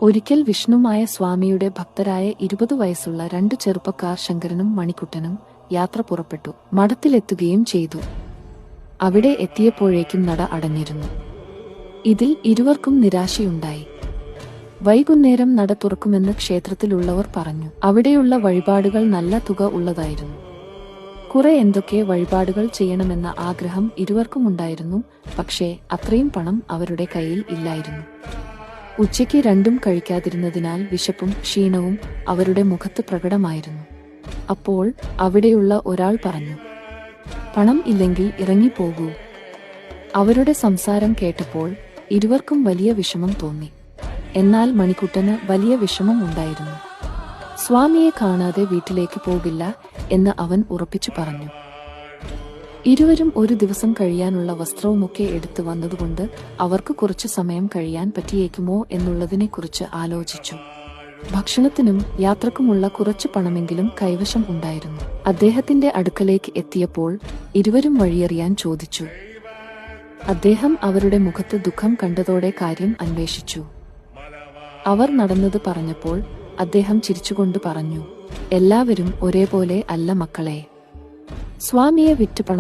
ഒരിക്കൽ വിഷ്ണുമായ സ്വാമിയുടെ ഭക്തരായ 20 വയസ്സുള്ള 2 ചെറുപ്പക്കാർ ശങ്കരനും മണിക്കുട്ടനും യാത്ര പുറപ്പെട്ടു. മഠത്തിലെത്തുകയും ചെയ്തു. അവിടെ എത്തിയപ്പോഴേക്കും നട അടഞ്ഞിരുന്നു. ഇതിൽ ഇരുവർക്കും നിരാശയുണ്ടായി. വൈകുന്നേരം നട തുറക്കുമെന്ന് ക്ഷേത്രത്തിലുള്ളവർ പറഞ്ഞു. അവിടെയുള്ള വഴിപാടുകൾ നല്ല തുക ഉള്ളതായിരുന്നു. കുറെ എന്തൊക്കെ വഴിപാടുകൾ ചെയ്യണമെന്ന ആഗ്രഹം ഇരുവർക്കുമുണ്ടായിരുന്നു. പക്ഷേ അത്രയും പണം അവരുടെ കയ്യിൽ ഇല്ലായിരുന്നു. ഉച്ചയ്ക്ക് രണ്ടും കഴിക്കാതിരുന്നതിനാൽ വിശപ്പും ക്ഷീണവും അവരുടെ മുഖത്ത് പ്രകടമായിരുന്നു. അപ്പോൾ അവിടെയുള്ള ഒരാൾ പറഞ്ഞു, "പണം ഇല്ലെങ്കിൽ ഇറങ്ങിപ്പോകൂ." അവരുടെ സംസാരം കേട്ടപ്പോൾ ഇരുവർക്കും വലിയ വിഷമം തോന്നി. എന്നാൽ മണിക്കുട്ടന് വലിയ വിഷമം ഉണ്ടായിരുന്നു. സ്വാമിയെ കാണാതെ വീട്ടിലേക്ക് പോകില്ല എന്ന് അവൻ ഉറപ്പിച്ചു പറഞ്ഞു. ഇരുവരും ഒരു ദിവസം കഴിയാനുള്ള വസ്ത്രവുമൊക്കെ എടുത്തു വന്നതുകൊണ്ട് അവർക്ക് കുറച്ചു സമയം കഴിയാൻ പറ്റിയേക്കുമോ എന്നുള്ളതിനെക്കുറിച്ച് ആലോചിച്ചു. ഭക്ഷണത്തിനും യാത്രക്കുമുള്ള കുറച്ചു പണമെങ്കിലും കൈവശം ഉണ്ടായിരുന്നു. അദ്ദേഹത്തിന്റെ അടുക്കലേക്ക് എത്തിയപ്പോൾ ഇരുവരും വഴിയറിയാൻ ചോദിച്ചു. അദ്ദേഹം അവരുടെ മുഖത്ത് ദുഃഖം കണ്ടതോടെ കാര്യം അന്വേഷിച്ചു. അവർ നടന്നത് പറഞ്ഞപ്പോൾ അദ്ദേഹം ചിരിച്ചുകൊണ്ട് പറഞ്ഞു, "എല്ലാവരും ഒരേപോലെ അല്ല മക്കളെ. സ്വാമിയെ വിറ്റ് പണം